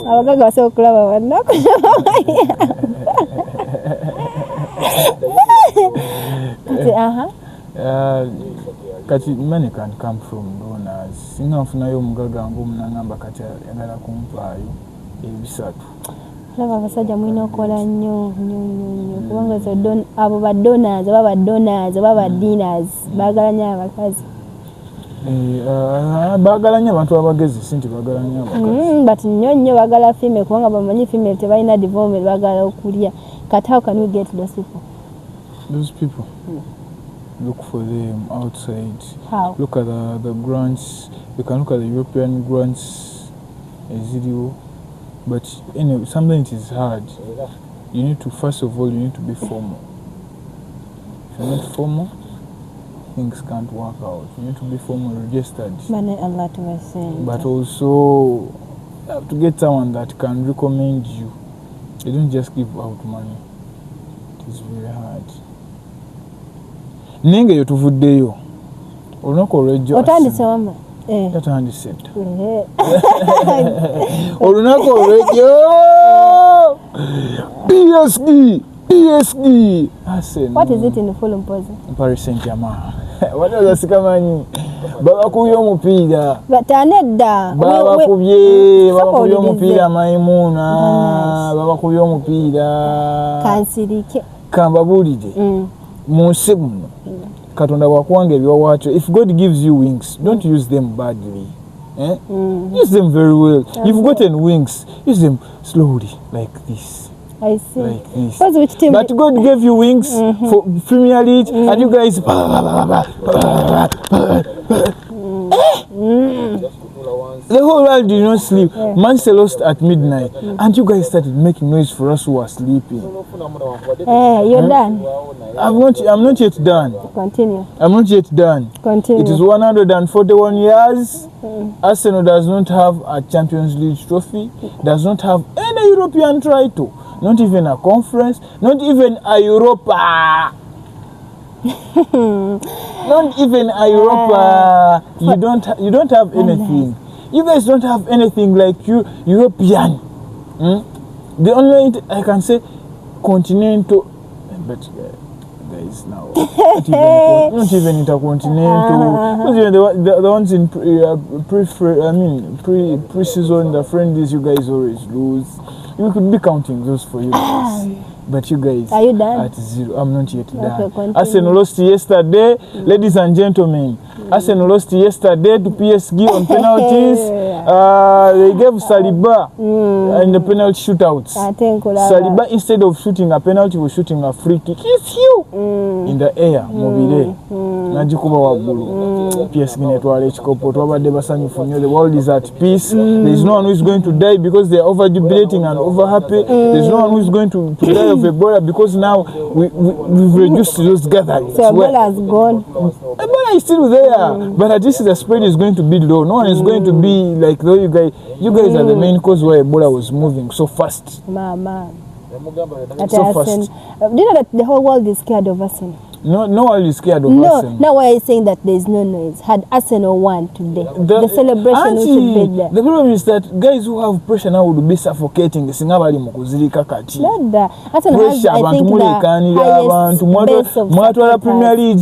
abagaga so kulaba bannako kati money can come from donors. Singa nfunayo omugaga ng'omunangamba kati ayagala kumpaayo ebisatu. Laba abasajja mulina okola nnyo kubanga abo badonors oba diners baagala nnyo abakazi. Baagala nnyo abantu abagezi sinti baagala nnyo abakazi. But nnyo baagala female kubanga bamanyi female tebalina development baagala okulya. Kati how can we get those people? Those people? Look for them outside. How? Look at the grants. You can look at the European grants. But anyway, sometimes it is hard. You need to, first of all, you need to be formal. If you're not formal, things can't work out. You need to be formal, registered. But also, you have to get someone that can recommend you. You don't just give out money. It is very hard. Nenge yotuvuddeyo. Olunako olw'ejjo. Otandise wama. Tatandise dda. Olunako olw'ejjo. PSG. What is it in the full imposer? Paris Saint-Germain. Wataza sikamanyi. Babakubye omupiira. Batanedda. Babakubye omupiira Maimuna. Babakubye omupiira. Kansirike. Kambabulire. Munsi muno. Katonda bwakuwanga ebiwawaatyo. If God gives you wings, don't use them badly. Use them very well. You've gotten wings. Use them slowly, like this. I see. Like this. Which team? But God gave you wings for Premier League, and you guys. The whole world did not sleep. Manchester lost at midnight, and you guys started making noise for us who were sleeping. You're done. I'm not yet done. Continue. I'm not yet done. Continue. It is 141 years. Arsenal does not have a Champions League trophy, does not have any European title, not even a conference, not even a Europa. Not even a Europa. You don't have anything. You guys don't have anything like you European. The only way I can say continental, but guys now not even intercontinental. Not even the ones in pre-season, the friendlies you guys always lose. You could be counting those for you guys. But you guys are you done? At zero. I'm not yet done. Okay, Arsenal lost yesterday, ladies and gentlemen. Arsenal lost yesterday to PSG on penalties. They gave Saliba in the penalty shootouts. Saliba, instead of shooting a penalty, was shooting a free kick. It's you in the air. Mobile. Najikuba wagulu. PSG netwale chikopo. Twabadde basanyufu nnyo. The world is at peace. There is no one who is going to die because they are over jubilating and over happy. There is no one who is going to die of Ebola because now we've reduced those gatherings. So Ebola is gone. Ebola is still there, but at least the spread is going to be low. No one is going to be like though you guys are the main cause why Ebola was moving so fast. Mama. So fast. Do you know that the whole world is scared of Arsenal? No one is scared of Arsenal. Now why are you saying that there is no noise? Had Arsenal won today, the celebration should be there. The problem is that guys who have pressure now would be suffocating. Singabali mukuzirika kati. Arsenal has, I think, the highest base of supporters. Premier League,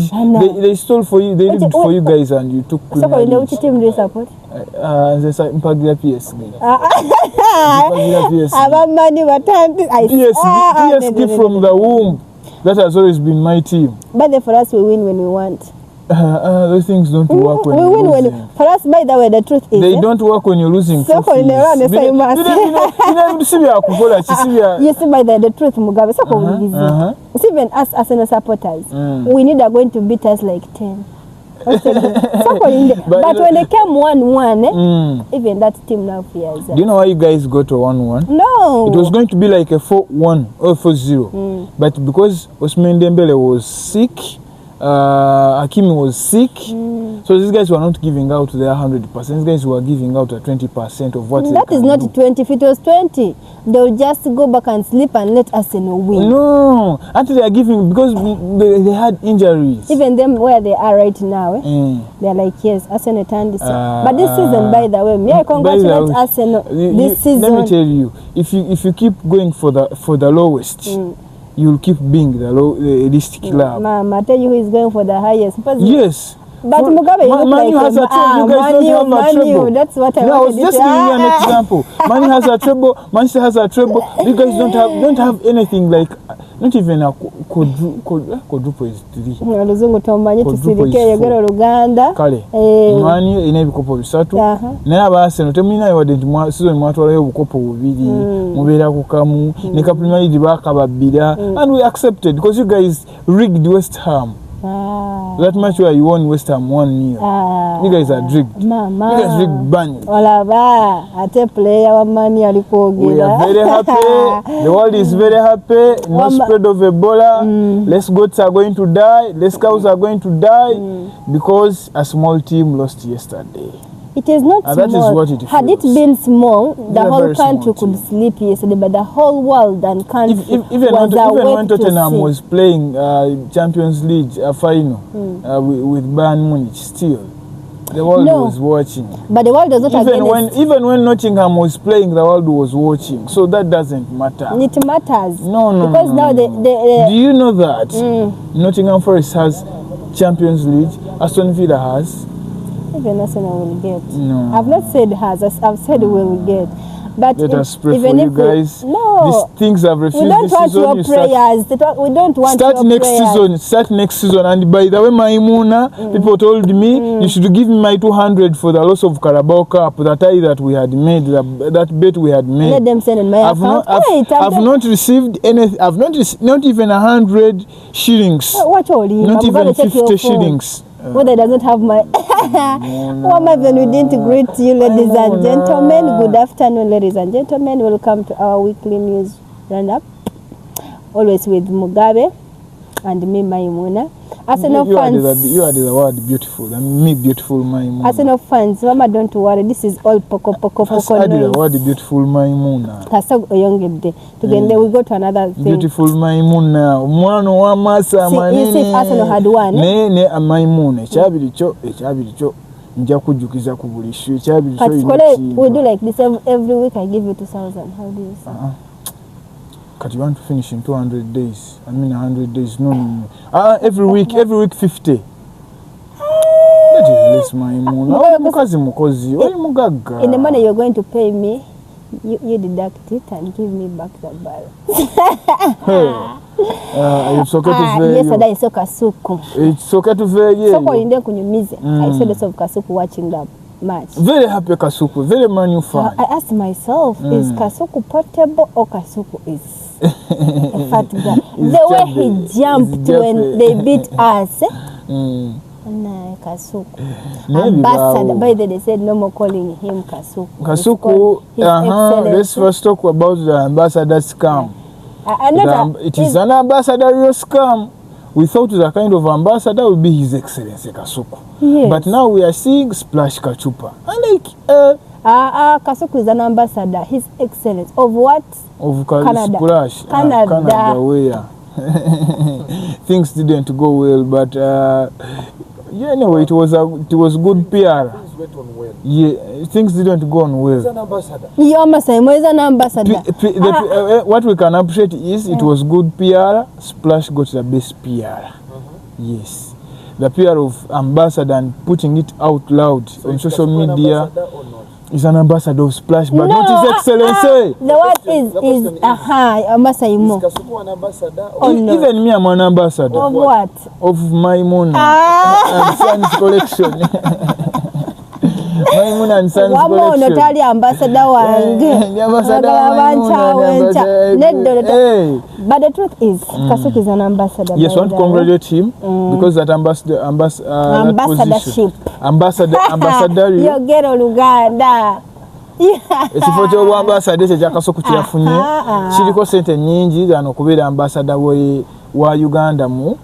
they stole for you. They did it for you guys, and you took. So, which team do you support? Mpagira PSG. PSG from the womb. That has always been my team. But for us, we win when we want. Those things don't work when we you're win losing. For us, by the way, the truth is they don't work when you're losing. So for the you see, by the truth, Mugabe. So even us Arsenal supporters, we need are going to beat us like 10. But when they came 1-1, even that team now fears. Do you know why you guys got to 1-1? No. It was going to be like a 4-1 or 4-0. But because Ousmane Dembele was sick, Hakimi was sick, So these guys were not giving out their 100%. These guys were giving out 20% of what they That can is not do. 20. If it was 20, they'll just go back and sleep and let Arsenal win. No, actually they are giving because they had injuries. Even them where they are right now, they're like, yes, Arsenal turned this. But this season, by the way, may I congratulate Arsenal this season. Let me tell you, if you keep going for the lowest, you'll keep being the least club. Mama, I tell you who is going for the highest. Yes. But Mugabe, you Manu has a treble. You guys don't have a treble. That's what I was just giving you an example. Manu has a treble. Manchester has a treble. You guys don't have anything like, not even a quadruple is 3. Luzungu tomanyi tusirike yogero Luganda. Kale. Manu ina ebikopo bisatu. Naye Arsenal temulina yawadde nti season mwatwalayo obukopo bubiri. Mubeera ku kamu. Ne ka Premier League bakababira. And we accepted because you guys rigged West Ham. That much where you won West Ham 1-0. You guys are rigged. Mama. You guys rigged Burnley. Olaba ate player wa Mani alikogera. We are very happy. The world is very happy. No spread of Ebola. Less goats are going to die. Less cows are going to die because a small team lost yesterday. It is not small. That is what it Had it been small, the whole country could sleep yesterday, but the whole world and country even when Tottenham was playing Champions League final with Bayern Munich, still the world was watching. But the world does not even when Nottingham was playing, the world was watching. So that doesn't matter. It matters. No. Because now do you know that Nottingham Forest has Champions League? Aston Villa has. Even Arsenal will get. No. I've not said has. I've said will get. But let us pray for you guys. No. These things have refused. We don't want your prayers. We don't want your prayers. Start next season. And by the way, Maimuna, people told me you should give me my 200 for the loss of Carabao Cup. That we had made, that bet we had made. Let them send in my account. I've not received anything. I've not even 100 shillings. Not even 50 shillings. Whether it does not have my we didn't greet you, ladies and gentlemen. Good afternoon, ladies and gentlemen. Welcome to our weekly news roundup. Always with Mugabe and me, Maimuna. Arsenal fans. You are the word beautiful. And me beautiful Maimuna. Arsenal fans, Mama, don't worry. This is all poko the word beautiful Maimuna. Together we go to another thing. Beautiful Maimuna. Mwano wa masa manene. You see if Arsenal had won. Ne Maimuna. Echabiricho. Nja kujukiza kubulishu. Echabiricho. We do like this every week. I give you 2,000. How do you say? You want to finish in 200 days. 100 days. No. Every week 50. That is less my moon. In the money you're going to pay me, you deduct it and give me back the barrel. It's okay to say. Yesterday I saw Kasuku. It's okay to say. I saw the of Kasuku watching the match. Very happy Kasuku. Very Manu fan. I asked myself, is Kasuku portable or Kasuku is a fat guy? The way he jumped when they beat us. Kasuku. Ambassador. By the way, they said no more calling him Kasuku. Kasuku, let's first talk about the ambassador scam. It is an ambassadorial scam. We thought the kind of ambassador would be His Excellency Kasuku. Yes. But now we are seeing Splash Kachupa. Kasuku is an ambassador. His Excellency. Of what? Of Canada. Splash. Canada. Where things didn't go well, but anyway, it was good PR. Yeah, things didn't go on well. He's an ambassador. He's an ambassador. What we can appreciate is it was good PR. Splash got the best PR. Yes, the PR of ambassador and putting it out loud on social media. Is an ambassador of Splash, but not His Excellency. The word is ambassador. Is Kasuku an ambassador? No. Even me, I'm an ambassador. Of what? Of Maimuna and Sons Collection. Maimuna and Sons Collection. Notari ambassador But the truth is, Kasuku is an ambassador. Yes, I want to congratulate him because that ambassador. You get a Luganda. Ekifo ky'obwambassador ekya Kasuku kyafunye kiriko ssente nnyingi zano okubeera ambassador wa Uganda mu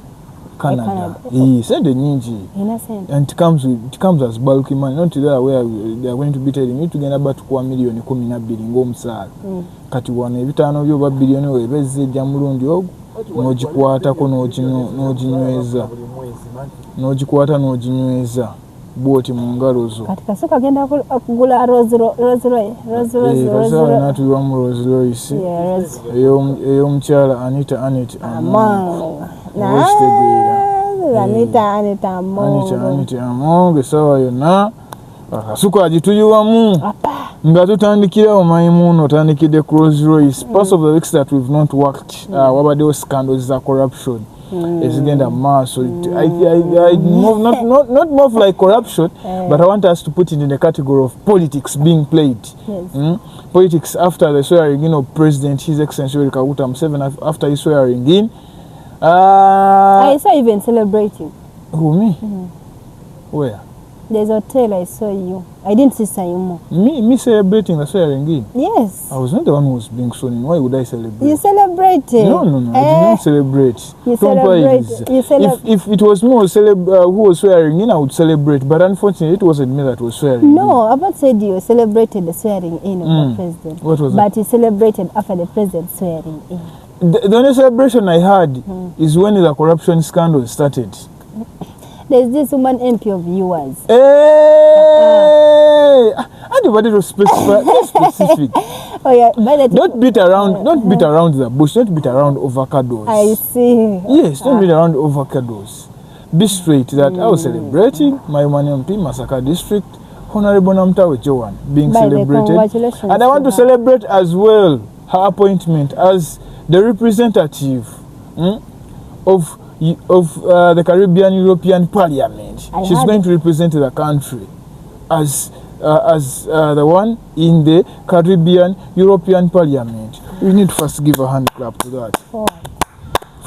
Canada. He said the ninja. Innocent. And it comes as bulky money. Not there where they are going to be telling you to get about 1 million coming up bidding home sal. Kati wane vitano byo ba billion we bezze jamulundi ogo. No jikwata ko no jinyweza. No jikwata no jinyweza. Bwoti mu ngalo zo. Kati Kasuku agenda okugula Rolls Royce. Not you am Rolls Royce. Yes. Eyo mchala Anita Among. Anita Among sawa yonna. Kasuku agituyuwamu. Nga tutandikira omayimuno otandikidde Rolls Royce. Part of the weeks that we've not worked wabaddewo scandals za corruption. It's again a mass. So I move not more like corruption, but I want us to put it in the category of politics being played. Yes. Politics after the swearing in of President His Excellency Kaguta Museveni, after his swearing in. I saw even celebrating. Who, me? Where? There's a hotel I saw you. I didn't see Sayumo. Me celebrating the swearing in? Yes. I was not the one who was being sworn in. Why would I celebrate? You celebrated. No. I did not celebrate. You celebrated. If it was me who was swearing in, I would celebrate. But unfortunately, it wasn't me that was swearing No, I've not said you celebrated the swearing in of the president. What was But you celebrated after the president swearing in. The only celebration I had is when the corruption scandal started. There's this woman MP of yours. Hey! I don't want to specific. Oh yeah, but Don't beat around the bush. Don't beat around avocados. I see. Yes, don't beat around avocados. Be straight that I was celebrating my MP Masaka district, Honorable Namtawe Joan being celebrated. Congratulations. And I want to celebrate as well her appointment as the representative of the Caribbean European Parliament. She's going to represent the country as the one in the Caribbean European Parliament. We need to first give a hand clap to that.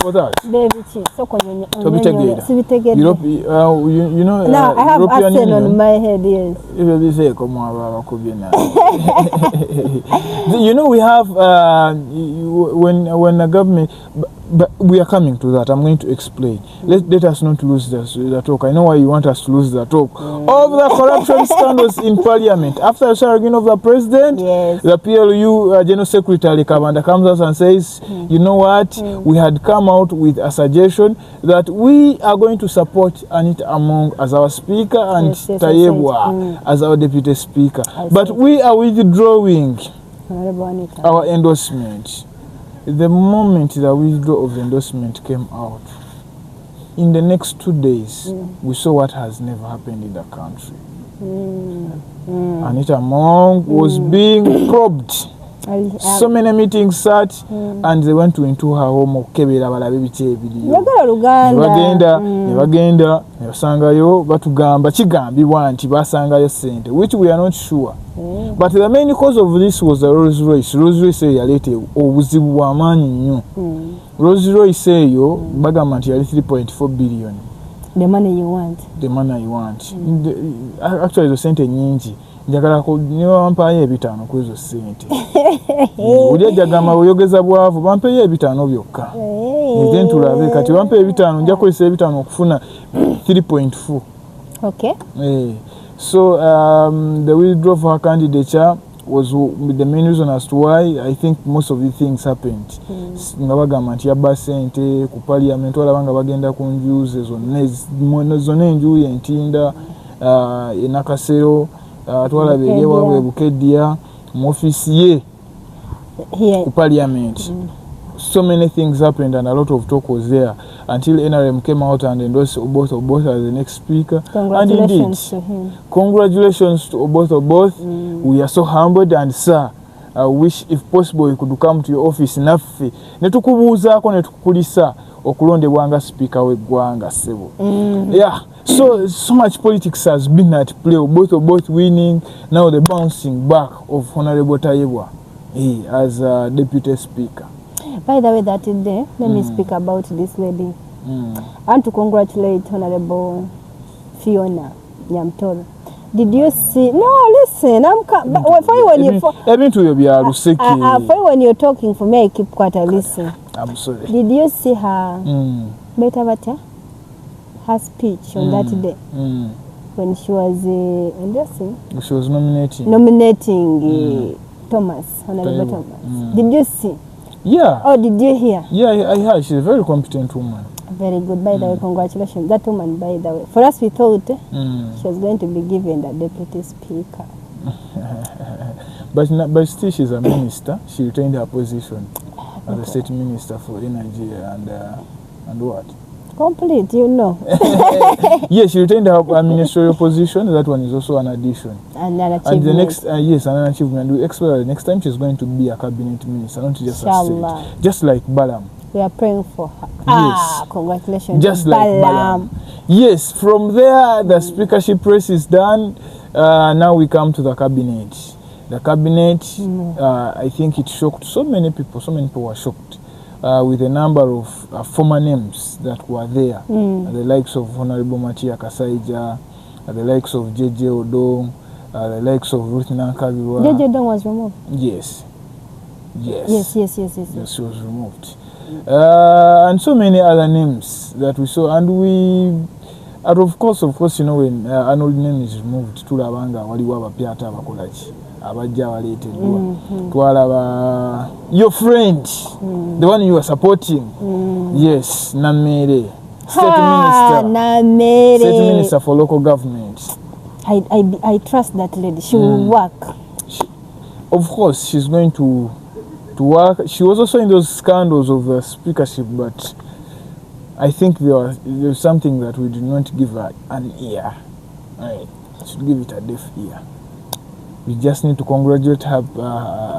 For that. You know, now I have European accent on my head, yes. You know, we have when the government, but we are coming to that. I'm going to explain. Let us not lose the talk. I know why you want us to lose the talk. Of the corruption scandals in Parliament. After the swearing of the president, the PLU General Secretary Kabanda comes out and says, you know what, we had come out with a suggestion that we are going to support Anita Among as our speaker and Tayebwa as our deputy speaker. But we are withdrawing our endorsement. The moment the withdrawal of the endorsement came out, in the next 2 days, we saw what has never happened in the country. Anita Among was being probed. So many meetings sat and they went into her home okebera balabe biche ebidiyo nebagenda nebasangayo batugamba kigambibwa nti basangayo sente, which we are not sure. But the main cause of this was the Rolls Royce. Rolls Royce yalete obuzibu bw'amaanyi nnyo. Rolls Royce eyo bagamba nti yali 3.4 billion. The money you want. The money you want. Actually the sente nyingi. Njagala ko niwa wampaye ebitano kwezo sente. Uli jagama oyogeza bwavu bampeyo ebitano byokka. Nze ntulabe kati bampeyo ebitano nja kwesa ebitano okufuna 3.4. Okay. So the withdrawal of her candidature was the main reason as to why I think most of the things happened. Nga bagamba nti yabba sente ku parliament walabanga bagenda ku njuuze zonna enjuuyi entinda enakasero twalabe ewaabwe Bukedya mu office ye ku parliament. So many things happened and a lot of talk was there until NRM came out and endorsed both as the next speaker. Congratulations to him. Congratulations to both. We are so humbled, and sir, I wish if possible you could come to your office naffe netukubuuzaako netukukulisa okulondebwanga speaker w'eggwanga ssebo. Yeah. So much politics has been at play, both winning, now the bouncing back of Honorable Tayebwa as deputy speaker. By the way, that is there. Let me speak about this lady. I want to congratulate Honorable Fiona Nyamtoro. Did you see? No, listen. For you when you're talking for me, I keep quiet. I listen. I'm sorry. Did you see her? Better. her speech on that day when she was endorsing. She was nominating Thomas, Honorable Thomas. Did you see? Yeah. Oh, did you hear? Yeah, I heard. She's a very competent woman. Very good. By the way, congratulations. That woman, by the way. For us, we thought she was going to be given the deputy speaker. But still, she's a minister. She retained her position as a state minister for energy and what? Complete, you know. Yes, she retained her ministerial position. That one is also an addition. And an achievement. And the next, yes, an achievement. We expect the next time she's going to be a cabinet minister, not just a state. Just like Balaam. We are praying for her. Yes. Congratulations. Just like Balaam. Yes, from there, the speakership race is done. Now we come to the cabinet. The cabinet, I think it shocked so many people. So many people were shocked with the number of former names that were there. The likes of Honorable Matia Kasaija, the likes of J.J. Odong, the likes of Ruth Nankabirwa. J.J. Odong was removed? Yes. Yes, she was removed. And so many other names that we saw. And we, and of course, you know, when an old name is removed, Tulabanga, Waliwaba Piata Bakulachi. Your friend, the one you are supporting, yes, Namere, state minister for local government. I trust that lady. She will work. Of course, she's going to work. She was also in those scandals of the speakership, but I think there's something that we did not give her an ear. Right. Should give it a deaf ear. We just need to congratulate her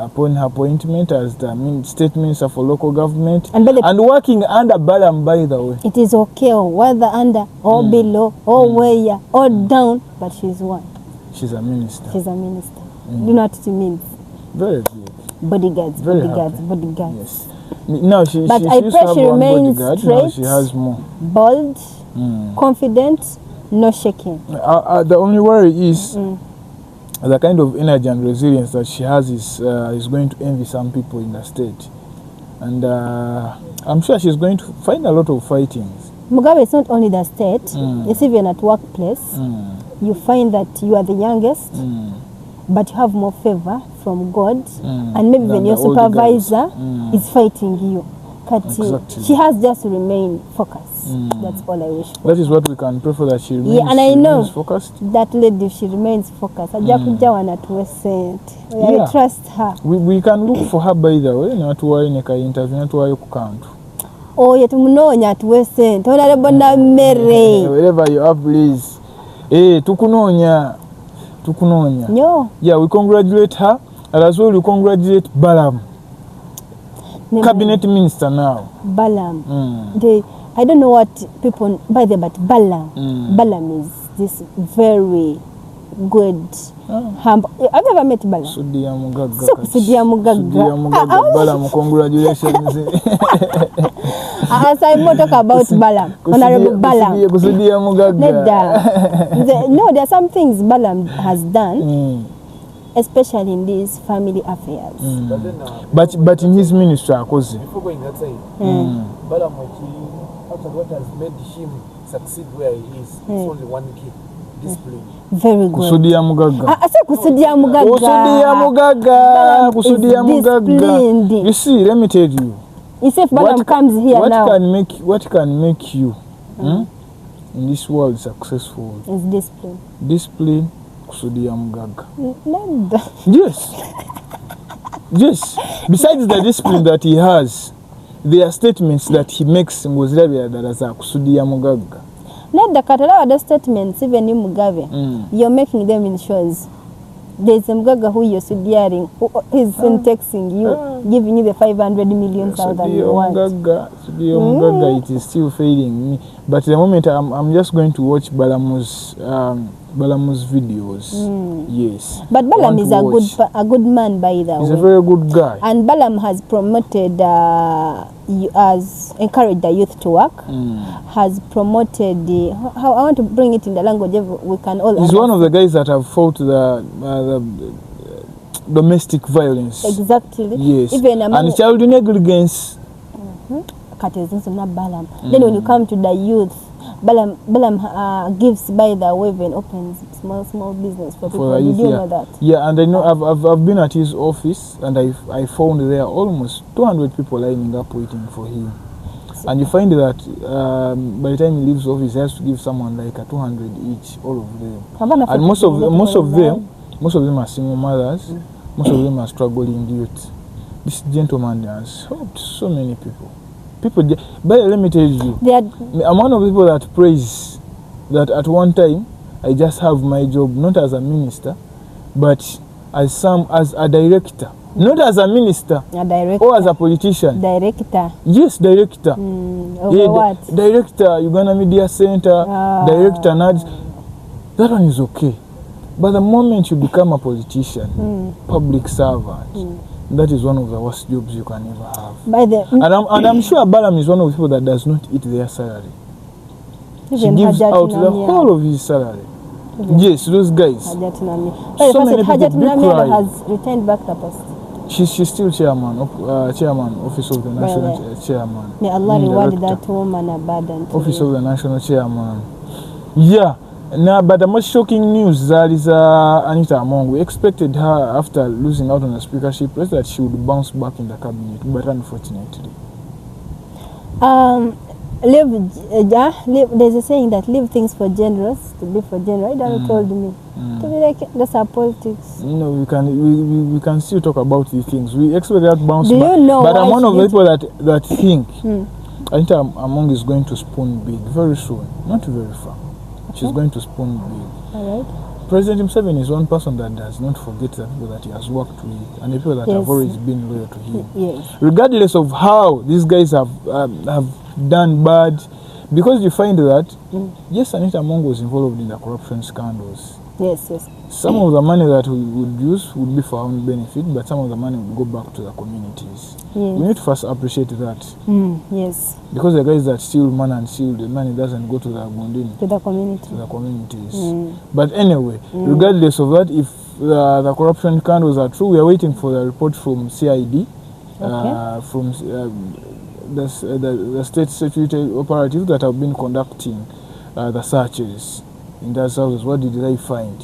upon her appointment as the state minister for local government and working under Balaam, by the way. It is okay, whether under or below or where or down, but she's one. She's a minister. She's a minister. Do you know what it means? Very good. Bodyguards. Yes. Now she I pray she remains straight. Now she has more. Bold, confident, no shaking. The only worry is the kind of energy and resilience that she has is going to envy some people in the state. And I'm sure she's going to find a lot of fightings. Mugabe, it's not only the state, it's even at workplace. You find that you are the youngest, but you have more favor from God, and maybe when your supervisor is fighting you. Exactly. She has just to remain focused. That's all I wish for. That is what we can pray for, that she remains, and I know focused. That lady, if she remains focused, I trust her. We can look for her, by the way. Not to interview, not to oh, yet munonya tuwe sent. Wherever you are, please. Tukunonya. No. Yeah, we congratulate her, and as well we congratulate Balaam. Cabinet minister now. Balaam. I don't know what people by the, but Balaam. Balaam is this very good. Have you ever met Balaam? Sudia Mugaga. Sudia Mugaga. Balaam, congratulations. As I talk about Balaam, Honorable Balaam. Sudia Mugaga. No, there are some things Balaam has done. Especially in these family affairs. But in his ministry, because before going outside, Balaam actually what has made him succeed where he is, it's only one key: discipline. Very good. Kusudia Mugaga. I said Kusudia Mugaga. Kusudia Mugaga. You see, let me tell you. If Balaam comes here now, what can make you in this world successful? Is discipline. Discipline. Kusudia Mugaga. Yes. Besides the discipline that he has, there are statements that he makes in Mugabe that are Kusudia Mugaga. Not the Katara, the statements, even in Mugabe, you're making them in shows. There's a Mugaga who you're studying, who is texting you, giving you the 500 million thousand you want. Sudia Mugaga, it is still failing me. But the moment I'm just going to watch Balaam's videos. Yes. But Balaam is a good man, by the way. He's a very good guy. And Balaam has promoted, has encouraged the youth to work. Has promoted how I want to bring it in the language we can all. He's one of the guys that have fought the domestic violence. Exactly. Yes. Even and child negligence. Then when you come to the youth, Balam gives by the way and opens small business for people. Did you know that? Yeah, and I know I've been at his office and I found there almost 200 people lining up waiting for him. And you find that by the time he leaves office, he has to give someone like a 200 each, all of them. And most of them are single mothers. Most of them are struggling youth. This gentleman has helped so many people. But let me tell you, I'm one of the people that praise that at one time I just have my job not as a minister, but as a director. Not as a minister or as a politician. Director. Yes, director. Over what? Director, Uganda Media Center, director, NADS. That one is okay. But the moment you become a politician, public servant, that is one of the worst jobs you can ever have. And I'm sure Balam is one of the people that does not eat their salary. He gives out the whole of his salary. Yes, those guys. So many people has returned back the post. She's still chairman, office of the national chairman. May Allah reward that woman abundantly. Office of the national chairman. Yeah. Now, but the most shocking news that is Anita Among. We expected her after losing out on the speakership race that she would bounce back in the cabinet, but unfortunately. There's a saying that leave things for generals to be for general. It told me to be like that's our politics. No, we can still talk about these things. We expect that bounce back. You know, but I'm one of the people that think Anita Among is going to spoon big very soon, not very far. She's going to spoon big. All right. President Museveni is one person that does not forget the people that he has worked with and the people that have always been loyal to him. Yes. Regardless of how these guys have done bad, because you find that yes, Anita Among was involved in the corruption scandals. Yes, yes. Some of the money that we would use would be for our own benefit, but some of the money would go back to the communities. Yes. We need to first appreciate that. Yes. Because the guys that steal money and steal, the money doesn't go to the Gundini. To the community. To the communities. But anyway, regardless of that, if the corruption scandals are true, we are waiting for the report from CID, from the state security operatives that have been conducting the searches in those houses. What did they find?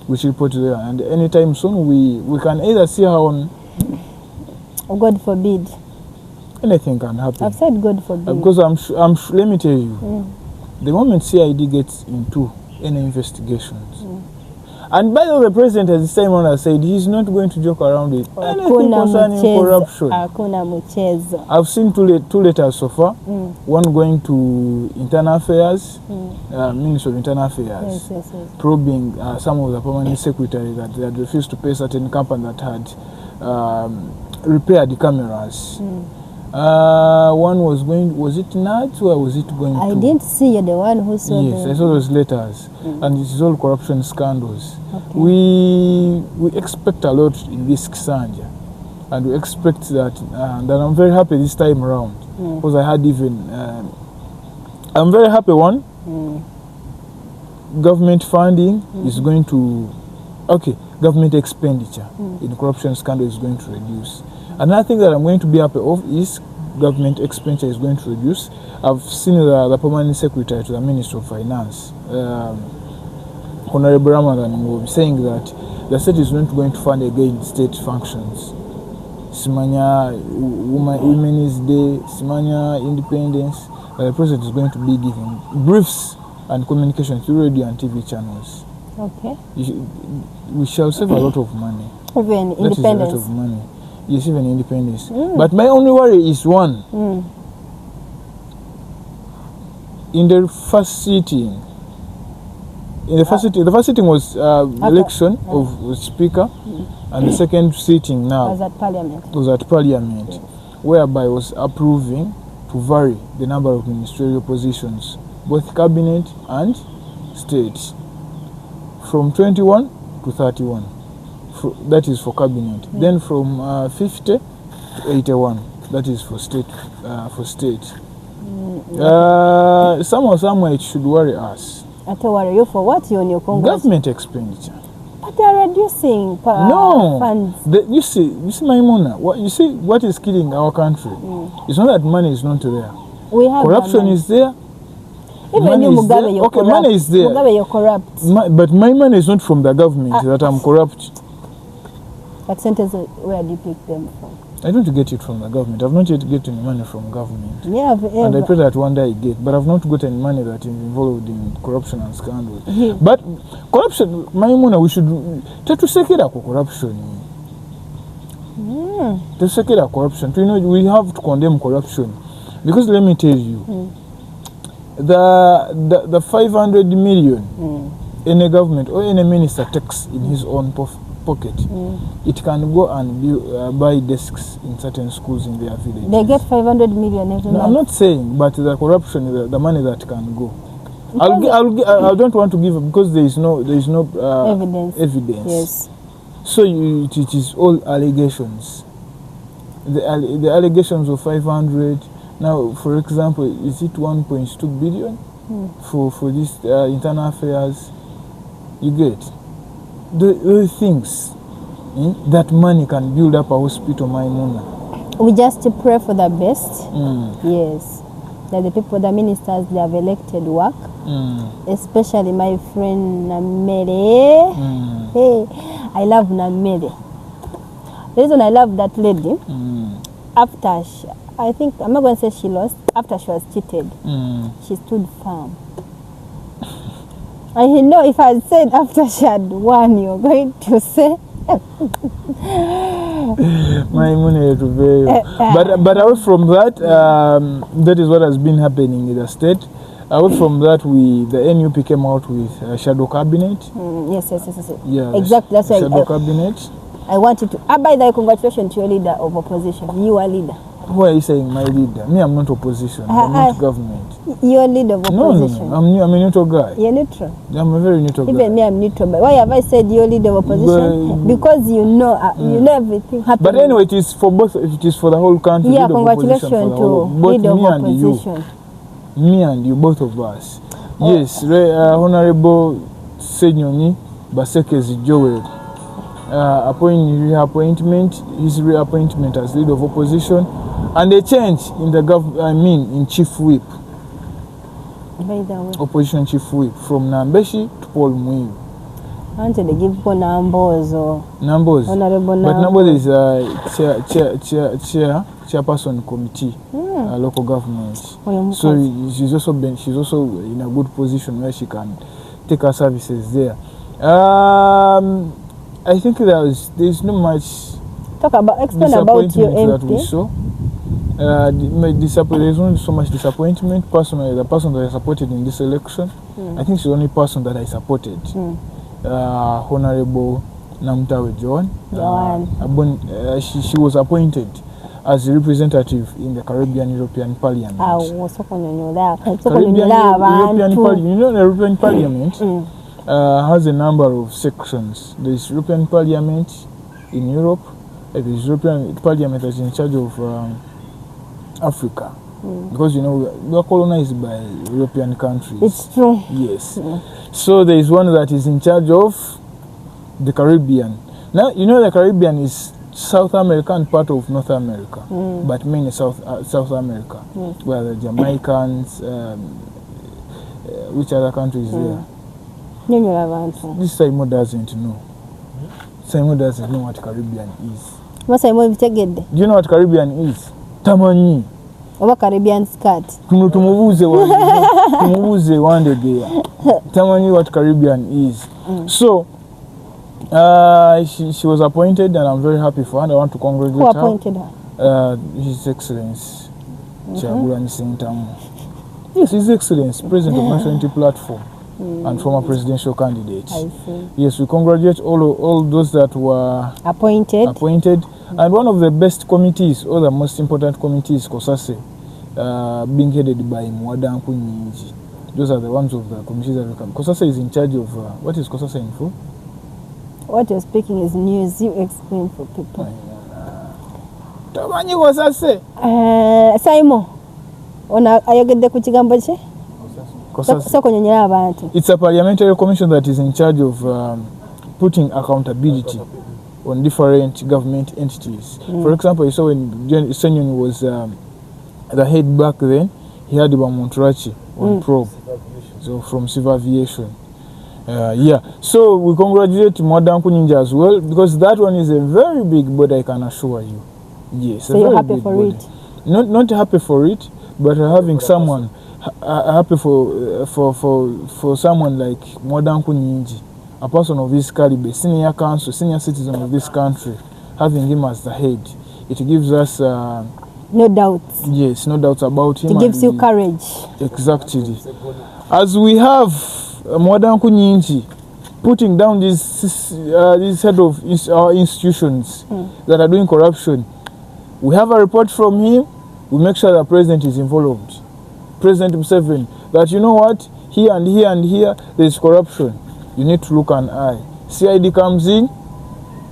Which report there, and anytime soon we can either see her on. God forbid. Anything can happen. I've said God forbid. Because let me tell you, the moment CID gets into any investigations, and by the way, the president has this time on said he's not going to joke around with anything concerning corruption. I've seen two letters so far. One going to Internal Affairs, Ministry of Internal Affairs, probing some of the permanent secretaries that they had refused to pay certain company that had repaired the cameras. One was going, was it NADS or was it going to? I didn't see you, the one who saw Yes, I saw those letters. And it is all corruption scandals. Okay. We expect a lot in this Kisanja. And we expect that, and I'm very happy this time around. Because I had even, I'm very happy one, government funding is going to, government expenditure in corruption scandal is going to reduce. Another thing that I'm going to be happy of is government expenditure is going to reduce. I've seen the permanent secretary to the Ministry of Finance, Honorable Ramadan, will be saying that the state is not going to fund again state functions. Simanya Women's Day, Simanya Independence, the president is going to be giving briefs and communication through radio and TV channels. Okay. We shall save a lot of money. Even independence. That is a lot of money. Yes, even independence. But my only worry is one. In the first sitting, the first sitting was election of speaker, and the second sitting now was at parliament, whereby was approving to vary the number of ministerial positions, both cabinet and state, from 21 to 31. That is for cabinet. Then from 50 to 81. That is for state. Somewhere it should worry us. To worry you for what? You on your Congress? Government expenditure. But they are reducing funds. You see, Maimuna, what is killing our country? It's not that money is not there. We have corruption is there. Even you, Mugabe, you're okay, corrupt. money is there. Mugabe, you're corrupt. But my money is not from the government that I'm corrupt. But centers, where do you pick them from? I don't get it from the government. I've not yet gotten money from government. Yeah, and I pray that one day I get. But I've not gotten money that is involved in corruption and scandals. Yeah. But corruption, my money, we should try to secure corruption. To secure corruption. You know, we have to condemn corruption. Because let me tell you, the 500 million any government or any minister takes in his own pocket, it can go and buy desks in certain schools in their villages. They get 500 million every month. I'm not saying, but the corruption, the money that can go. I don't want to give because there is no evidence. Yes. So it is all allegations. The allegations of 500. Now, for example, is it 1.2 billion for this internal affairs? You get the things that money can build up a hospital. We just pray for the best. Yes, that the people, the ministers, they have elected work. Especially my friend Namere. Hey, I love Namere. The reason I love that lady, after I think, I'm not going to say she lost, after she was cheated, she stood firm. And you know, if I had said after she had won, you're going to say, my money to pay. But away from that, that is what has been happening in the state. Away from that, the NUP came out with a shadow cabinet. Yes. Yeah, exactly. That's why shadow cabinet. I wanted to. By the way, congratulations to your leader of opposition. You are leader. Why are you saying my leader? Me, I'm not opposition. I'm not government. You're leader of opposition. No. I'm a neutral guy. You're neutral. I'm a very neutral guy. Even me, I'm neutral. But why have I said you're leader of opposition? Because you know everything happening. But anyway, it is for both. It is for the whole country. Yeah, congratulations to leader of opposition. Me and you, both of us. Yes, Honorable Senyoni Basekezi Joel. His reappointment as leader of opposition, and a change in the in chief whip. By the way, opposition chief whip from Nambeshi to Paul Muiru. I wanted to give Nambozo. Honorable Nambozo. But Nambozo is chairperson committee, local government. So she's also in a good position where she can take her services there. I think there's not much. Explain about your MP. That we saw. There's not so much disappointment. Personally, the person that I supported in this election, I think she's the only person that I supported. Honorable Namtawe Joan. She was appointed as a representative in the Caribbean European Parliament. You know, the European Parliament has a number of sections. There is European Parliament in Europe. There is European Parliament that's in charge of Africa. Because, you know, we are colonized by European countries. It's true. Yes. So there is one that is in charge of the Caribbean. Now, you know, the Caribbean is South America and part of North America, but mainly South America, where the Jamaicans, which other countries there? This Simon doesn't know. Simon doesn't know what Caribbean is. Do you know what Caribbean is? Tamanyi. Over Caribbean skirt. Tumubuze one day. Tamanyi what Caribbean is. So, she was appointed, and I'm very happy for her. And I want to congratulate her. Who appointed her? His Excellency Kyagulanyi. Yes, His Excellency, President of National Unity Platform and former presidential candidate. I see. Yes, we congratulate all those that were appointed. And one of the best committees, or the most important committees, Kosase, being headed by Mwadanku Nyinji. Those are the ones of the committees that come. Kosase is in charge of, what is Kosase in for? What you're speaking is news. You explain for people. Tamanyi Kosase. Simon, ayogedde ku kigambo kye? It's a parliamentary commission that is in charge of putting accountability on different government entities. For example, you saw when Senyon was the head back then, he had Monturachi on probe. so from Civil Aviation. Yeah, so we congratulate Mwadanku Ninja as well, because that one is a very big body, I can assure you. Yes, so you're happy for body. It? Not happy for it, but having someone happy for someone like Mwadanku Ninja, a person of this caliber, senior council, senior citizen of this country, having him as the head, it gives us no doubts. Yes, no doubts about him. It gives you courage. Exactly. As we have Mwadanku Ninja putting down this set of institutions that are doing corruption, we have a report from him. We make sure the president is involved. President Museveni, that you know what, here and here and here there is corruption. You need to look an eye. CID comes in,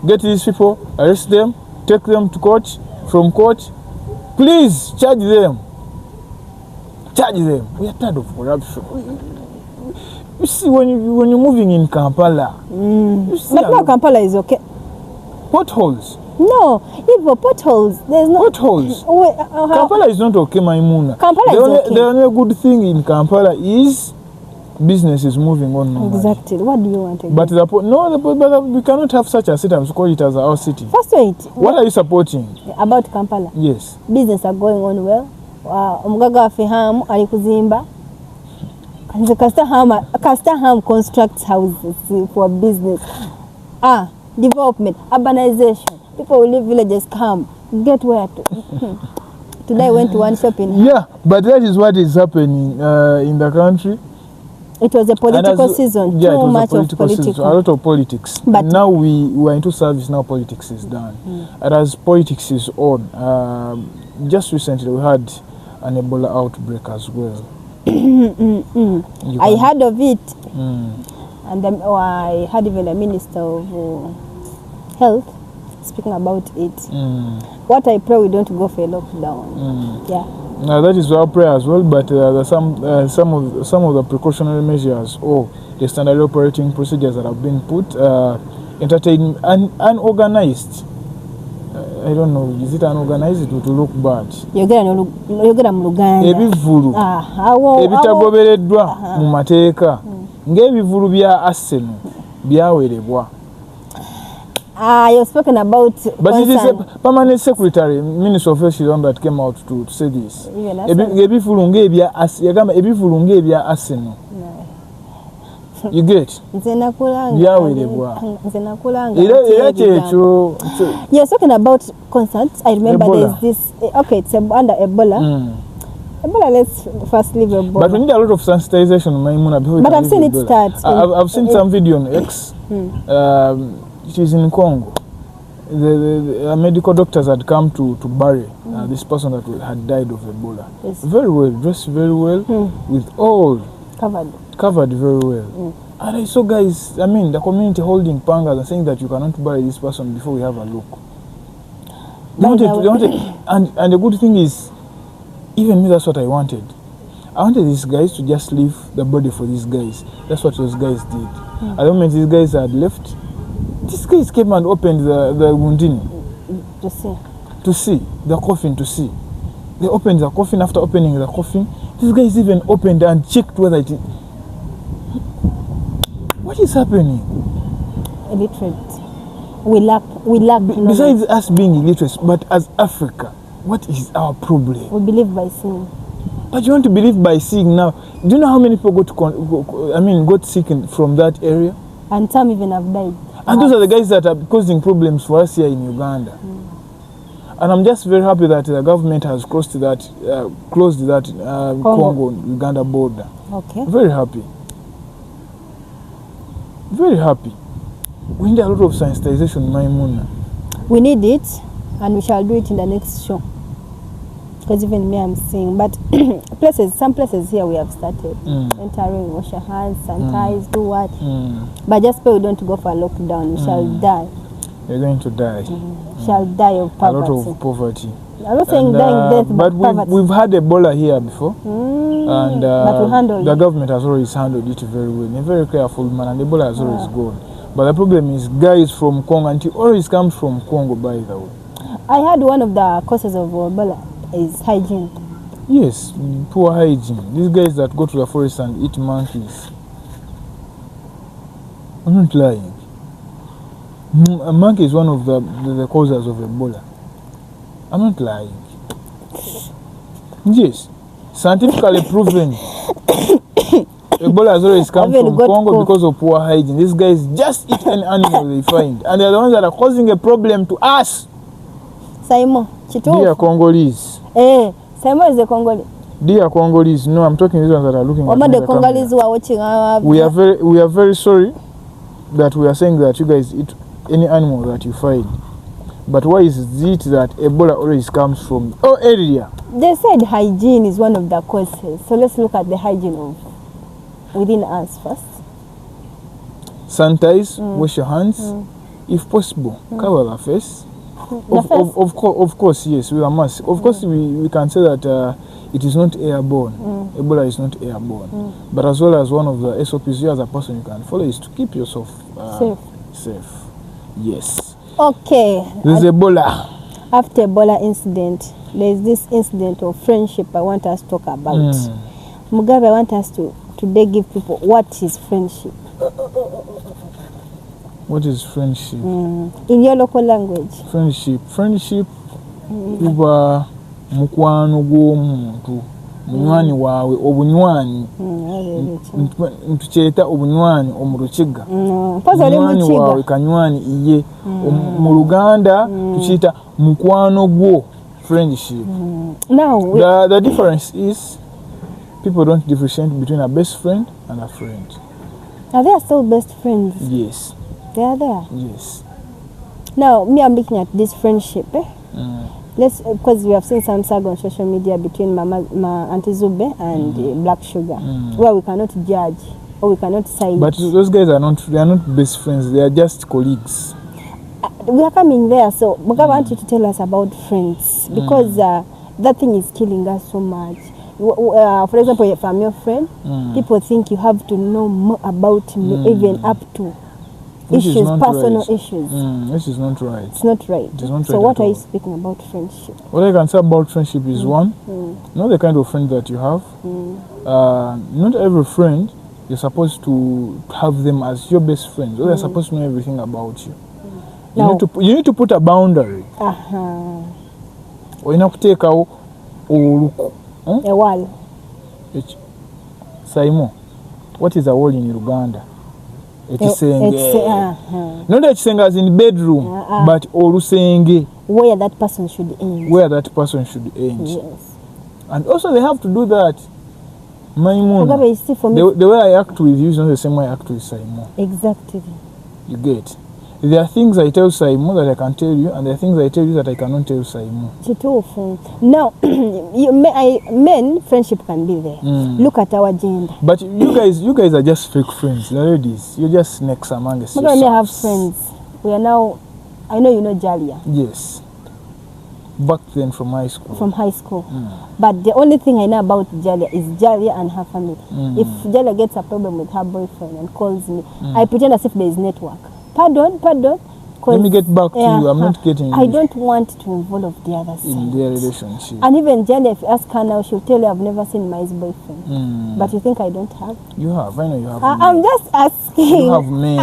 get these people, arrest them, take them to court. From court, please charge them. Charge them. We are tired of corruption. You see, when you're moving in Kampala, but no, Kampala is okay. Potholes. No, even potholes. There's no potholes. Kampala is not okay, Maimuna. Kampala is okay. The only good thing in Kampala is business is moving on normally. Exactly. What do you want to do? But we cannot have such a city and call it as our city. First wait. What are you supporting? About Kampala? Yes. Business are going on well. Omugaga wa Feham ali kuzimba. And the Castor constructs houses for business. Development, urbanization. People who live villages come. Get where to. Today I went to one shop in. Yeah, but that is what is happening in the country. It was a political season. Yeah, too it was much a political season. A lot of politics. But now we are into service. Now politics is done. And as politics is on, just recently we had an Ebola outbreak as well. I heard of it, and I had even a minister of health speaking about it. What I pray we don't go for a lockdown. Yeah. Now that is our prayer as well, but some of the precautionary measures or the standard operating procedures that have been put, entertained and unorganized. I don't know, is it unorganized? It would look bad. Ebivulu ebitagobereddwa mu mateeka ng'ebivulu bya Arsenal byawerebwa. You're speaking about. But it is a permanent secretary, Minister of Health, that came out to say this. You get? You're talking about concerts. I remember Ebola. There's this. Okay, it's under Ebola. Ebola, let's first leave Ebola. But we need a lot of sensitization, before. But I've seen it start. I've seen some video on X. It is in Congo. The medical doctors had come to bury this person that had died of Ebola. Yes. Very well, dressed very well, with all covered very well. And I saw guys, the community holding pangas and saying that you cannot bury this person before we have a look. And the good thing is, even me, that's what I wanted. I wanted these guys to just leave the body for these guys. That's what those guys did. At the moment these guys had left, these guys came and opened the Gundini. To see the coffin, to see. They opened the coffin. After opening the coffin, these guys even opened and checked whether it is. What is happening? Illiterate. We lack besides us being illiterate, but as Africa, what is our problem? We believe by seeing. But you want to believe by seeing now. Do you know how many people got sick from that area? And some even have died. And those are the guys that are causing problems for us here in Uganda. And I'm just very happy that the government has closed that Congo-Uganda border. Okay. Very happy. Very happy. We need a lot of sensitization, Maimuna. We need it, and we shall do it in the next show. Because even me, I'm seeing. But some places here we have started. Entering, wash your hands, sanitize, do what. But just pray we don't go for a lockdown. We shall die. You're going to die. Shall die of poverty. A lot of poverty. I'm not saying dying death, but poverty. We've had Ebola here before. And but we handled the government has always handled it very well. In a very careful manner. And Ebola has always gone. But the problem is guys from Congo, and it always comes from Congo, by the way. I had one of the causes of Ebola is hygiene. Yes, poor hygiene. These guys that go to the forest and eat monkeys. I'm not lying. A monkey is one of the causes of Ebola. I'm not lying. Yes, scientifically proven. Ebola has always come from Congo because of poor hygiene. These guys just eat any animal they find, and they're the ones that are causing a problem to us. Simon, dear Congolese. Simon is a Congolese. Dear Congolese, no, I'm talking to these ones that are looking at the Congolese who are watching our. We are very sorry that we are saying that you guys eat any animal that you find. But why is it that Ebola always comes from area? They said hygiene is one of the causes. So let's look at the hygiene of within us first. Sanitize, wash your hands, if possible, cover the face. Of course, yes, with a mask. Of course, we can say that it is not airborne. Ebola is not airborne. But as well as one of the SOPs you as a person you can follow is to keep yourself safe. Yes. Okay. There's Ebola. After Ebola incident, there's this incident of friendship I want us to talk about. Mugabe, I want us to today give people what is friendship. What is friendship? In your local language. Friendship kuba mukwano gw'omuntu munywani wawe obunywani ntukyeta obunywani omurukiga munywani wawe kanywani iye mu Luganda tukiyita mukwano gwo friendship. Now the difference is people don't differentiate between a best friend and a friend. Are they still best friends? Yes. They are there? Yes. Now, me, I'm looking at this friendship. Let's, because we have seen some saga on social media between Auntie Zube and Black Sugar, where we cannot judge or we cannot side. But those guys are not best friends, they are just colleagues. We are coming there, so I want you to tell us about friends, because that thing is killing us so much. For example, if I'm your friend, people think you have to know more about me, even up to personal issues. This is not right. It's not right. It is not so right. What are you speaking about friendship? What I can say about friendship is one, know the kind of friend that you have. Not every friend you're supposed to have them as your best friends, or they're supposed to know everything about you. You need to put a boundary. Or you have to take out a wall. Simon, what is a wall in Uganda? Not ekisenge as in bedroom, but olusenge. Where that person should end. Yes. And also they have to do that. Maimuna, the way I act with you is not the same way I act with Simon. Exactly. You get. There are things I tell Simon that I can tell you, and there are things I tell you that I cannot tell Simon. Now, men, friendship can be there. Look at our gender. But you guys are just fake friends, the ladies. You're just snakes among us. We only have friends. We are now, I know you know Jalia. Yes. Back then from high school. But the only thing I know about Jalia is Jalia and her family. If Jalia gets a problem with her boyfriend and calls me, I pretend as if there is network. Pardon. Let me get back to you. I'm not getting. I don't want to involve the other side in their relationship. And even Jalia, if you ask her now, she'll tell you I've never seen my ex-boyfriend. But you think I don't have? You have. I know you have. I'm just asking. You have men.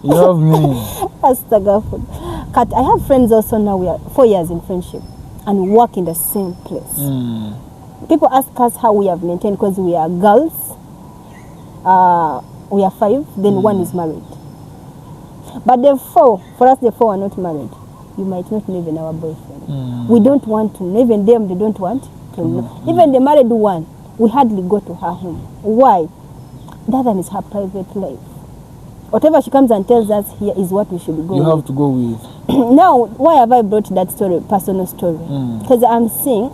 You have men. I have friends also now. We are 4 years in friendship, and we work in the same place. People ask us how we have maintained, because we are girls. We are 5, then 1 is married. But the 4, for us the 4 are not married. You might not know even our boyfriend. We don't want to know. Even them, they don't want to know. Even the married one, we hardly go to her home. Why? That one is her private life. Whatever she comes and tells us here is what we should go with. You have to go with. Now, why have I brought that story, personal story? Because I'm seeing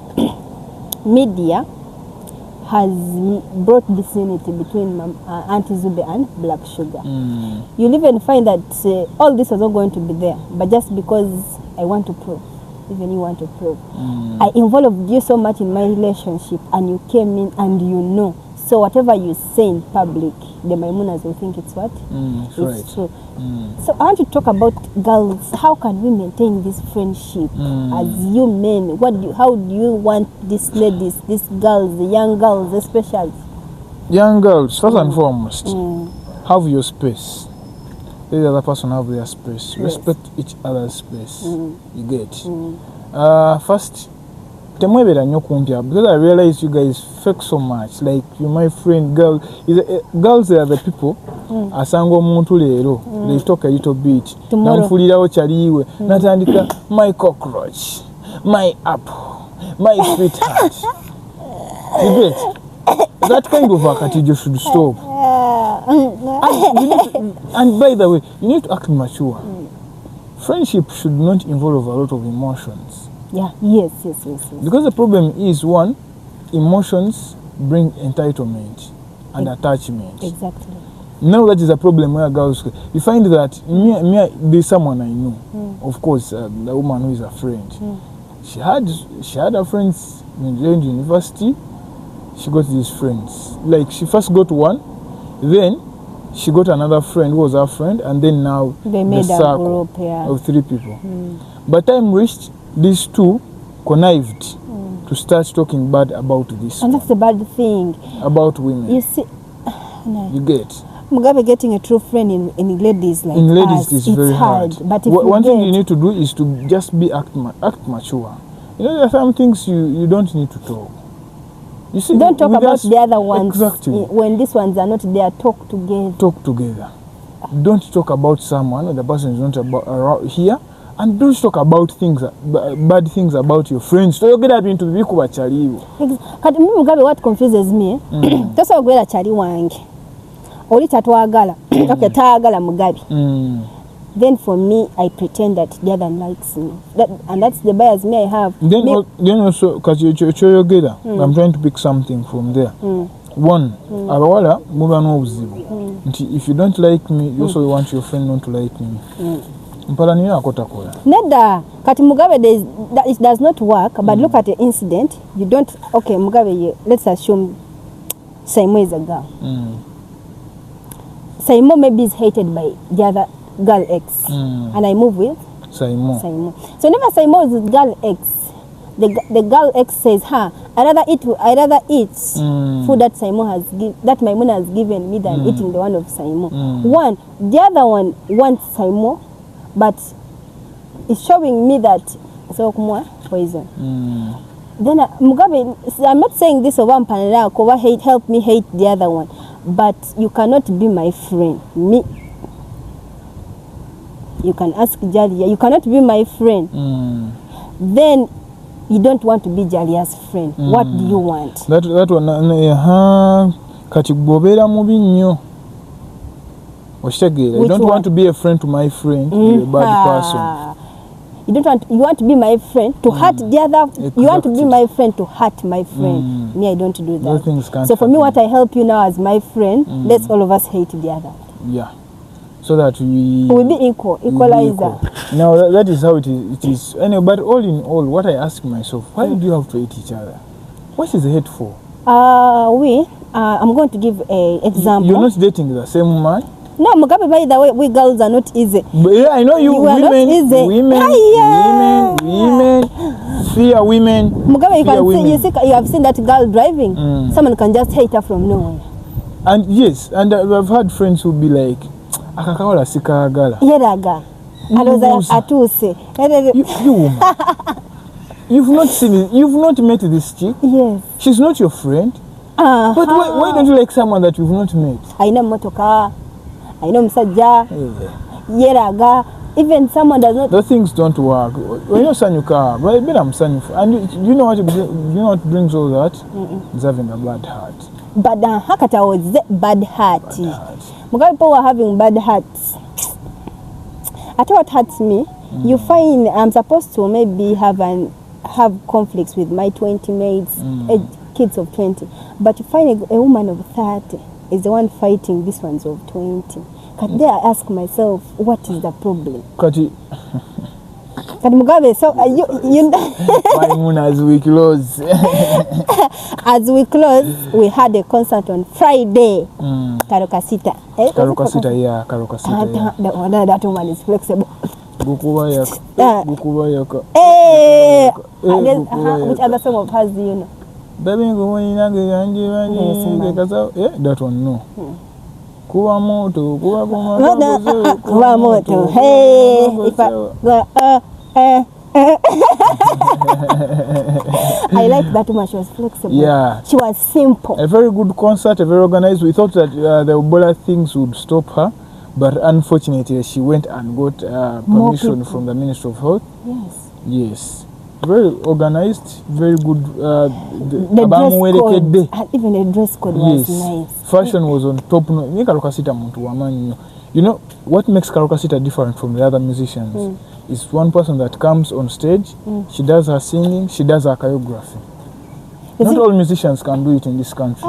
media has brought this unity between Auntie Zube and Black Sugar. You'll even find that all this was not going to be there, but just because I want to prove, even you want to prove. I involved you so much in my relationship, and you came in and you know. So whatever you say in public, the Maimunas will think it's what? It's true. So I want to talk about girls. How can we maintain this friendship as you men? How do you want these ladies, these girls, the young girls especially? Young girls, first and foremost, have your space. Let the other person have their space. Yes. Respect each other's space. You get. First, because I realize you guys fake so much. Like you, my friend, girls are the people. Asango muntu lero. They talk a little bit. Namfulira ochaliwe. Natandika my cockroach, my apple, my sweetheart. You get. That kind of attitude you should stop. And by the way, you need to act mature. Friendship should not involve a lot of emotions. Yeah. Yes. Because the problem is, one, emotions bring entitlement and attachment. Exactly. Now that is a problem where girls, you find that there's someone I know. Of course, the woman who is a friend. She had her friends in university. She got these friends. Like she first got one, then she got another friend who was her friend, and then now they made a group of 3 people. But time reached, these 2 connived to start talking bad about this. And that's the bad thing. About women. You see, you get. Mugabe getting a true friend in ladies like in ladies us, is very hard. But if one thing you need to do is to just act mature. You know, there are some things you don't need to talk. You see, don't talk about the other ones. Exactly. When these ones are not there, talk together. Talk together. Don't talk about someone or the person is not around here, and don't talk about bad things about your friends. So you get up into people who chali. What confuses me? That's how great a chali wangi. Oli tatwagala. Okay, tagala Mugabe. Then for me, I pretend that the other likes me. And that's the bias me I have. Then also, because you're together, I'm trying to pick something from there. One, if you don't like me, you also want your friend not to like me. Neda, Kati Mugabe, it does not work, but look at the incident. You don't, okay, Mugabe, let's assume Saimo is a girl. Saimo maybe is hated by the other girl X, and I move with Saimo. So whenever Saimo is with girl X, the girl X says, I rather eat food that Saimo has that Maimuna has given me than eating the one of Saimo. One, the other one wants Saimo, but it's showing me that so poison. Then Mugabe, I'm not saying this over Panela, help me hate the other one, but you cannot be my friend. Me. You can ask Jalia, you cannot be my friend. Then you don't want to be Jalia's friend. What do you want? That one, kati bobera mubi nnyo. You don't want to be a friend to my friend, you're a bad person. You want to be my friend to hurt the other. Exactly. You want to be my friend to hurt my friend. Me, I don't do that. So for me, what I help you now as my friend, let's all of us hate the other. Yeah. So that we will be equalizer. Now that is how it is. Anyway, but all in all, what I ask myself, why do you have to hate each other? What is the hate for? I'm going to give an example. You're not dating the same man? No, Mugabe, by the way, we girls are not easy. But yeah, I know you women fear women. Mugabe, you have seen that girl driving. Someone can just hate her from nowhere. And yes, and I've had friends who be like, akakawala sikagala. Yeraga. Atuse. You woman. You've not seen it. You've not met this chick. Yes. She's not your friend. But why don't you like someone that you've not met? I know motoka. I know msaja. Yeraga. Even someone does not. Those things don't work. When you're Sanyuka, but I'm Sanyuka. And you know what brings all that? It's having a bad heart. But Hakata was bad heart. Mugabe people were having bad hearts. I tell what hurts me. You find I'm supposed to maybe have conflicts with my 20 mates, kids of 20, but you find a woman of 30 is the one fighting these ones of 20. There I ask myself, what is the problem? Kati Mugabe, so you my moon has weak laws. As we close, we had a concert on Friday. Karokasita. Karokasita, yeah. That woman is flexible. Bukubayaka. Which other song of hers do you know? Baby, that one, no. Kuwa moto. Hey, if I like that woman. She was flexible. Yeah. She was simple. A very good concert, a very organized. We thought that the Ebola things would stop her, but unfortunately she went and got permission from the Ministry of Health. Yes. Very organized, very good. The dress code, even the dress code was nice. Fashion was on top. You know what makes Karokasita different from the other musicians? Is one person that comes on stage, she does her singing, she does her choreography. Not all musicians can do it in this country.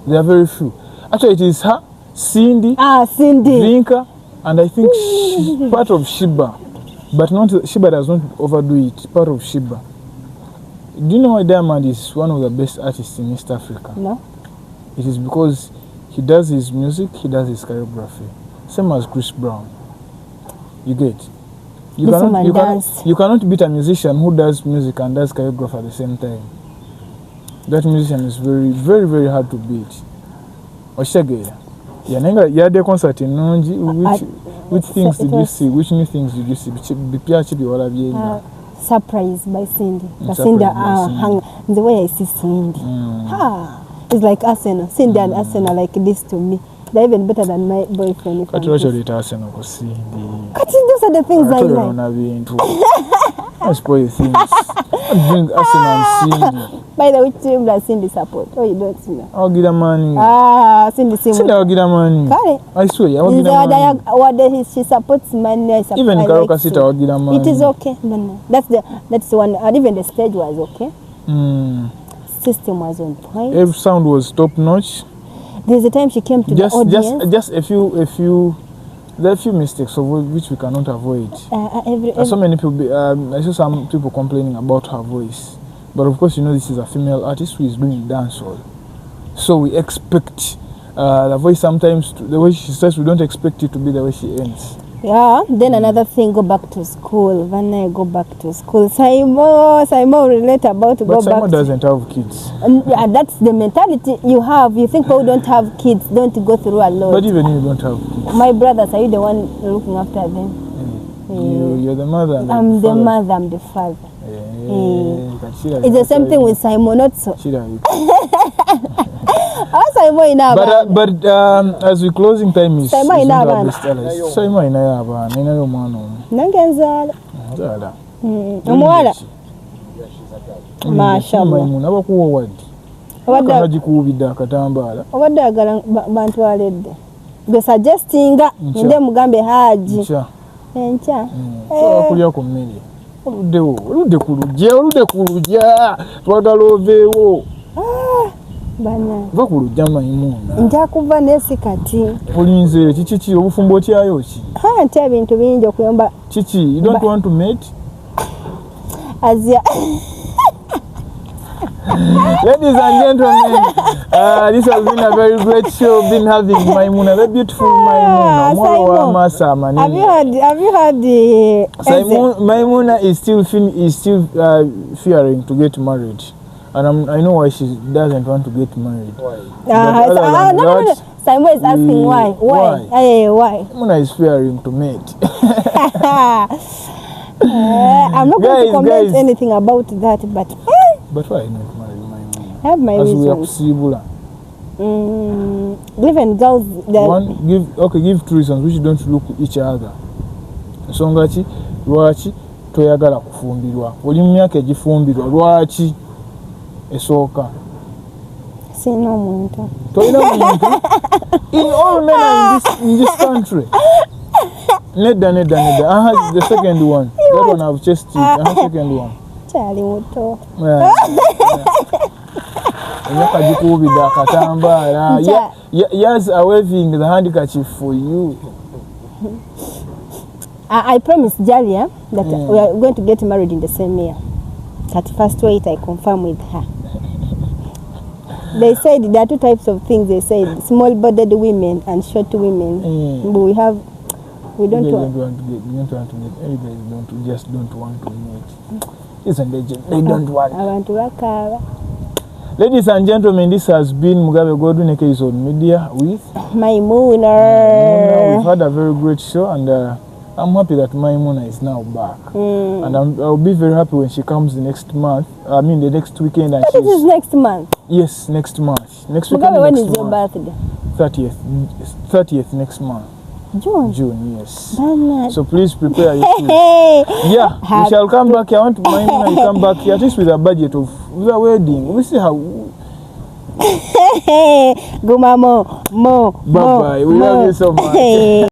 There are very few. Actually, it is her, Cindy, Vinka, and I think part of Shiba. But not Shiba does not overdo it, part of Shiba. Do you know why Diamond is one of the best artists in East Africa? No. It is because he does his music, he does his choreography. Same as Chris Brown. You get? You cannot beat a musician who does music and does choreography at the same time. That musician is very, very, very hard to beat. Oshage. You had a concert in Nonji. Which things did you see? Which new things did you see? Surprise by Cindy. Cindy, the way I see Cindy. It's like Arsenal. Cindy and Arsenal like this to me. They're even better than my boyfriend. Those are the things I like. I spoil things. I bring Arsenal and Cindy. By the way, which team does Cindy support? Oh, you don't know. I'll get a money. Cindy. I'll get a money. I swear, I'll get a money. What she supports money. Even Karokasita, I'll get a money. It is okay. That's the one. And even the stage was okay. System was on point. Every sound was top notch. There's a time she came to the audience. Just a few. There are a few mistakes of which we cannot avoid. So many people. I saw some people complaining about her voice, but of course, you know, this is a female artist who is doing dancehall, so we expect the voice sometimes. The way she starts, we don't expect it to be the way she ends. Yeah. Then another thing, go back to school. When I go back to school, Simon relate about but Simon doesn't have kids. Yeah, that's the mentality you have. You think people don't have kids, don't go through a lot. But even you don't have kids. My brothers, are you the one looking after them? You're the mother. And I'm the mother. I'm the father. It's the same thing with Simon, not so. But as we closing time is Simon in our Olude kulujja twagala oveewo bana vakulujja Maimuna nja kuva nesi kati olinze kiki obufumbo kyayo ki nti ebintu bingi okuyomba kiki you don't want to mate Azia. Ladies and gentlemen, this has been a very great show. Been having Maimuna, the beautiful Maimuna. Have you heard the Maimuna is still fearing to get married, and I know why she doesn't want to get married. Why? No. Simon is asking why. Why? Maimuna is fearing to mate. I'm not going to comment anything about that, but why not marry Maimuna? I have my reasons. Even girls give 2 reasons which don't look each other. Songachi, lwaki toyagala kufumbirwa. Oli mu myaka egifumbirwa lwaki esooka. Sina omuntu. Toyina omuntu. In all men in this country. Nedda. The second one. That one I've just the second one. Chali muto. Yes, I'm waving the handkerchief for you. I promised Jalia that we are going to get married in the same year. 31st wait, I confirm with her. They said there are two types of things. They said small-bodied women and short women. But we don't want to get. Everybody just don't want to meet. Isn't they? They don't want. I want to work. Ladies and gentlemen, this has been Mugabe Godwin is on media with Maimuna. We've had a very great show, and I'm happy that Maimuna is now back. And I'll be very happy when she comes the next month. I mean, the next weekend. And this is next month? Yes, next month. Next weekend. Mugabe, when is your birthday? 30th next month. June, yes. So please prepare your food. Yeah, we shall come back. I want Maimuna to come back here, at least with a budget of the wedding. We see how. Go, Mama. Bye bye. We love you so much.